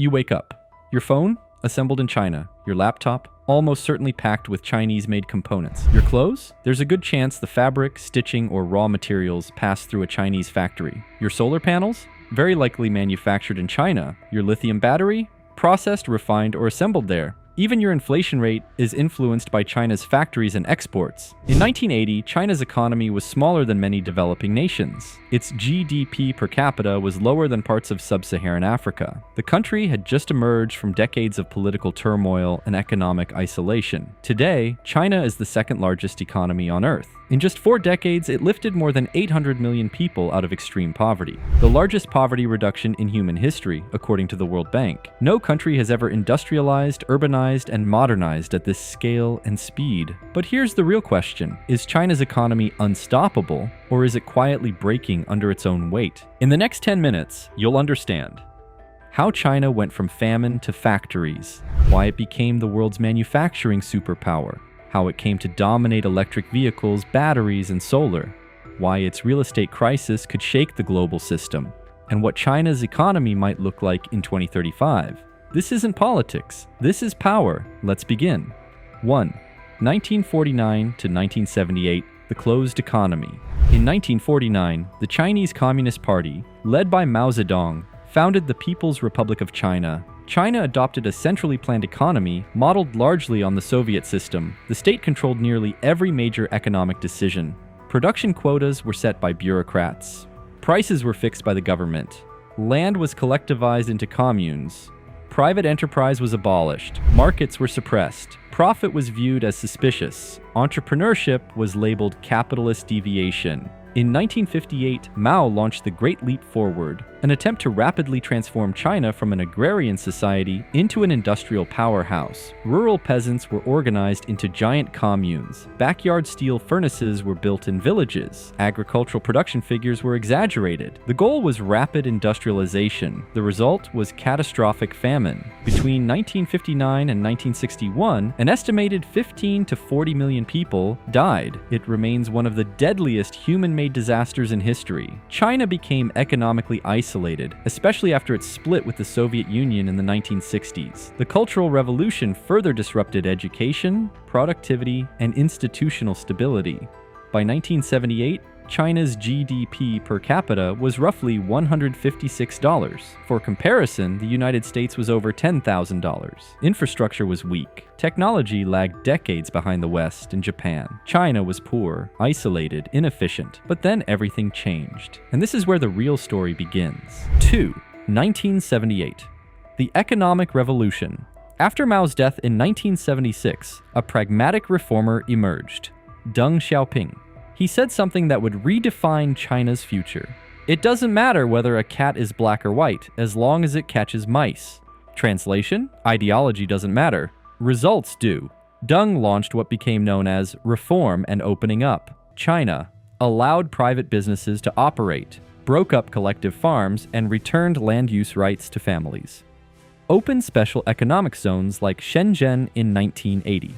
You wake up. Your phone? Assembled in China. Your laptop? Almost certainly packed with Chinese-made components. Your clothes? There's a good chance the fabric, stitching, or raw materials pass through a Chinese factory. Your solar panels? Very likely manufactured in China. Your lithium battery? Processed, refined, or assembled there. Even your inflation rate is influenced by China's factories and exports. In 1980, China's economy was smaller than many developing nations. Its GDP per capita was lower than parts of sub-Saharan Africa. The country had just emerged from decades of political turmoil and economic isolation. Today, China is the second largest economy on Earth. In just 4 decades, it lifted more than 800 million people out of extreme poverty, the largest poverty reduction in human history, according to the World Bank. No country has ever industrialized, urbanized, and modernized at this scale and speed. But here's the real question. Is China's economy unstoppable, or is it quietly breaking under its own weight? In the next 10 minutes, you'll understand how China went from famine to factories, why it became the world's manufacturing superpower, how it came to dominate electric vehicles, batteries, and solar, why its real estate crisis could shake the global system, and what China's economy might look like in 2035. This isn't politics. This is power. Let's begin. 1. 1949 to 1978, the closed economy. In 1949, the Chinese Communist Party, led by Mao Zedong, founded the People's Republic of China. China adopted a centrally planned economy modeled largely on the Soviet system. The state controlled nearly every major economic decision. Production quotas were set by bureaucrats. Prices were fixed by the government. Land was collectivized into communes. Private enterprise was abolished. Markets were suppressed. Profit was viewed as suspicious. Entrepreneurship was labeled capitalist deviation. In 1958, Mao launched the Great Leap Forward, an attempt to rapidly transform China from an agrarian society into an industrial powerhouse. Rural peasants were organized into giant communes. Backyard steel furnaces were built in villages. Agricultural production figures were exaggerated. The goal was rapid industrialization. The result was catastrophic famine. Between 1959 and 1961, an estimated 15 to 40 million people died. It remains one of the deadliest human-made disasters in history. China became economically isolated, especially after it split with the Soviet Union in the 1960s. The Cultural Revolution further disrupted education, productivity, and institutional stability. By 1978, China's GDP per capita was roughly $156. For comparison, the United States was over $10,000. Infrastructure was weak. Technology lagged decades behind the West and Japan. China was poor, isolated, inefficient. But then everything changed. And this is where the real story begins. 2. 1978. The Economic Revolution. After Mao's death in 1976, a pragmatic reformer emerged, Deng Xiaoping. He said something that would redefine China's future. It doesn't matter whether a cat is black or white, as long as it catches mice. Translation? Ideology doesn't matter. Results do. Deng launched what became known as reform and opening up. China allowed private businesses to operate, broke up collective farms, and returned land use rights to families. Opened special economic zones like Shenzhen in 1980.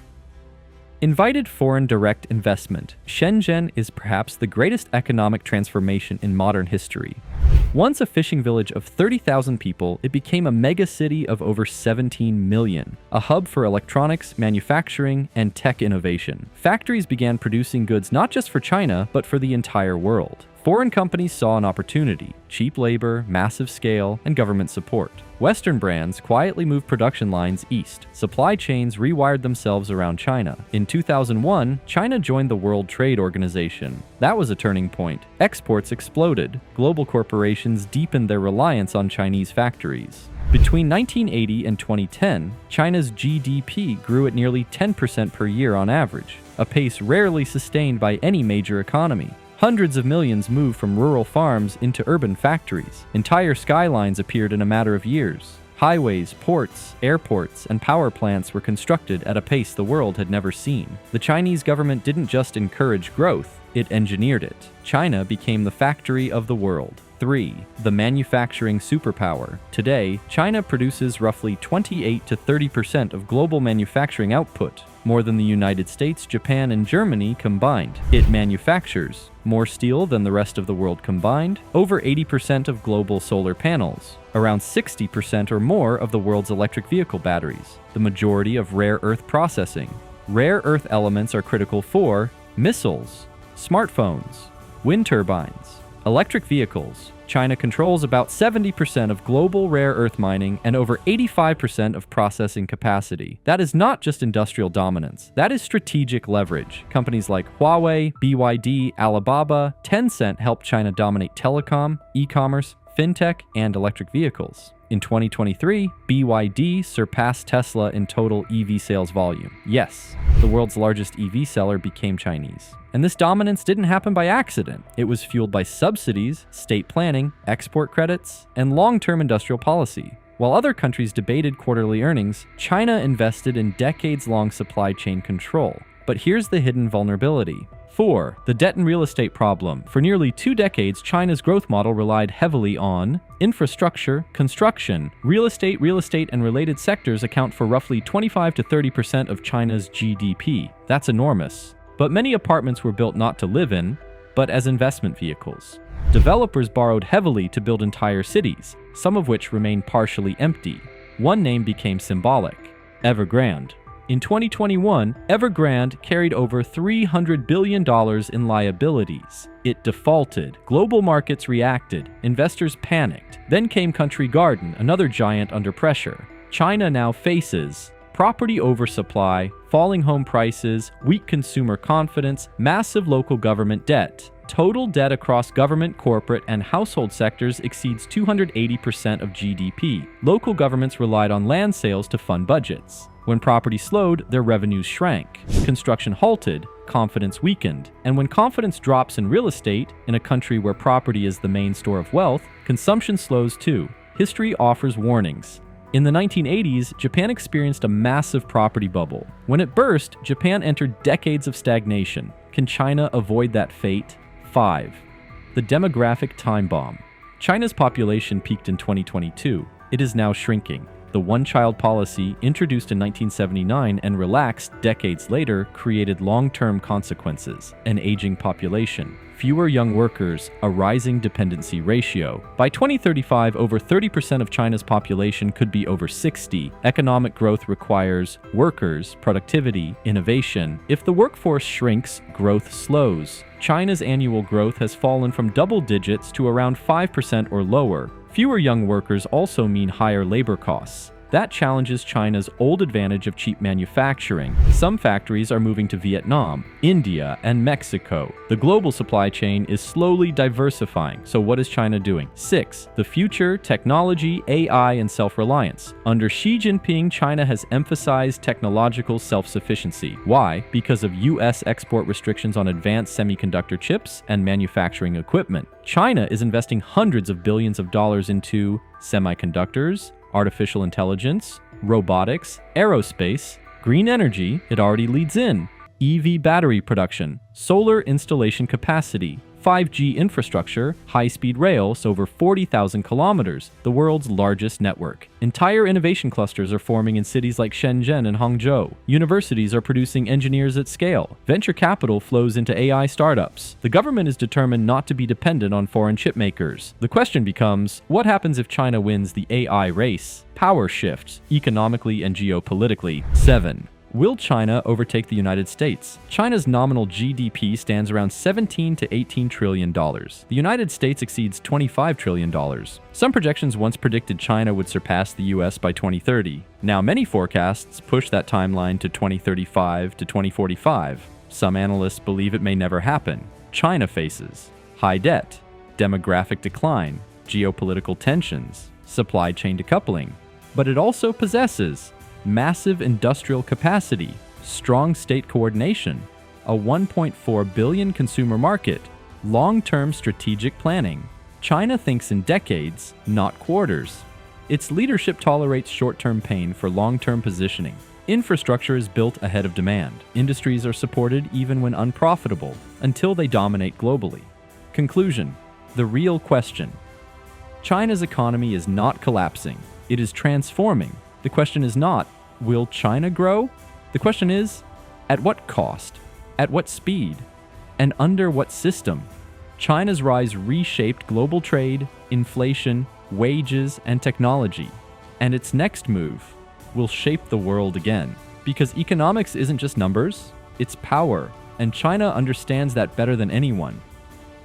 Invited foreign direct investment. Shenzhen is perhaps the greatest economic transformation in modern history. Once a fishing village of 30,000 people, it became a megacity of over 17 million, a hub for electronics, manufacturing, and tech innovation. Factories began producing goods not just for China, but for the entire world. Foreign companies saw an opportunity: cheap labor, massive scale, and government support. Western brands quietly moved production lines east. Supply chains rewired themselves around China. In 2001, China joined the World Trade Organization. That was a turning point. Exports exploded. Global corporations deepened their reliance on Chinese factories. Between 1980 and 2010, China's GDP grew at nearly 10% per year on average, a pace rarely sustained by any major economy. Hundreds of millions moved from rural farms into urban factories. Entire skylines appeared in a matter of years. Highways, ports, airports, and power plants were constructed at a pace the world had never seen. The Chinese government didn't just encourage growth, it engineered it. China became the factory of the world. 3. The manufacturing superpower. Today, China produces roughly 28 to 30% of global manufacturing output. more than the United States, Japan, and Germany combined. It manufactures more steel than the rest of the world combined, over 80% of global solar panels, around 60% or more of the world's electric vehicle batteries, the majority of rare earth processing. Rare earth elements are critical for missiles, smartphones, wind turbines, electric vehicles. China controls about 70% of global rare earth mining and over 85% of processing capacity. That is not just industrial dominance. That is strategic leverage. Companies like Huawei, BYD, Alibaba, Tencent help China dominate telecom, e-commerce, fintech, and electric vehicles. In 2023, BYD surpassed Tesla in total EV sales volume. Yes, the world's largest EV seller became Chinese. And this dominance didn't happen by accident. It was fueled by subsidies, state planning, export credits, and long-term industrial policy. While other countries debated quarterly earnings, China invested in decades-long supply chain control. But here's the hidden vulnerability. 4. The debt and real estate problem. For nearly 2 decades, China's growth model relied heavily on infrastructure, construction. Real estate, and related sectors account for roughly 25 to 30% of China's GDP. That's enormous. But many apartments were built not to live in, but as investment vehicles. Developers borrowed heavily to build entire cities, some of which remain partially empty. One name became symbolic: Evergrande. In 2021, Evergrande carried over $300 billion in liabilities. It defaulted. Global markets reacted. Investors panicked. Then came Country Garden, another giant under pressure. China now faces property oversupply, falling home prices, weak consumer confidence, massive local government debt. Total debt across government, corporate, and household sectors exceeds 280% of GDP. Local governments relied on land sales to fund budgets. When property slowed, their revenues shrank. Construction halted, confidence weakened. And when confidence drops in real estate, in a country where property is the main store of wealth, consumption slows too. History offers warnings. In the 1980s, Japan experienced a massive property bubble. When it burst, Japan entered decades of stagnation. Can China avoid that fate? 5. The demographic time bomb. China's population peaked in 2022. It is now shrinking. The one-child policy, introduced in 1979 and relaxed decades later, created long-term consequences: an aging population, fewer young workers, a rising dependency ratio. By 2035, over 30% of China's population could be over 60. Economic growth requires workers, productivity, innovation. If the workforce shrinks, growth slows. China's annual growth has fallen from double digits to around 5% or lower. Fewer young workers also mean higher labor costs. That challenges China's old advantage of cheap manufacturing. Some factories are moving to Vietnam, India, and Mexico. The global supply chain is slowly diversifying. So what is China doing? 6. The future, technology, AI, and self-reliance. Under Xi Jinping, China has emphasized technological self-sufficiency. Why? Because of US export restrictions on advanced semiconductor chips and manufacturing equipment. China is investing hundreds of billions of dollars into semiconductors, artificial intelligence, robotics, aerospace, green energy. It already leads in EV battery production, solar installation capacity, 5G infrastructure, high-speed rails over 40,000 kilometers, the world's largest network. Entire innovation clusters are forming in cities like Shenzhen and Hangzhou. Universities are producing engineers at scale. Venture capital flows into AI startups. The government is determined not to be dependent on foreign chip makers. The question becomes, what happens if China wins the AI race? Power shifts, economically and geopolitically. 7. Will China overtake the United States? China's nominal GDP stands around $17 to $18 trillion. The United States exceeds $25 trillion. Some projections once predicted China would surpass the US by 2030. Now many forecasts push that timeline to 2035 to 2045. Some analysts believe it may never happen. China faces high debt, demographic decline, geopolitical tensions, supply chain decoupling. But it also possesses massive industrial capacity, strong state coordination, a 1.4 billion consumer market, long-term strategic planning. China thinks in decades, not quarters. Its leadership tolerates short-term pain for long-term positioning. Infrastructure is built ahead of demand. Industries are supported even when unprofitable, until they dominate globally. Conclusion: the real question. China's economy is not collapsing. It is transforming. The question is not, will China grow? The question is, At what cost? At what speed? And under what system? China's rise reshaped global trade, inflation, wages, and technology. And its next move will shape the world again. Because economics isn't just numbers, it's power. And China understands that better than anyone.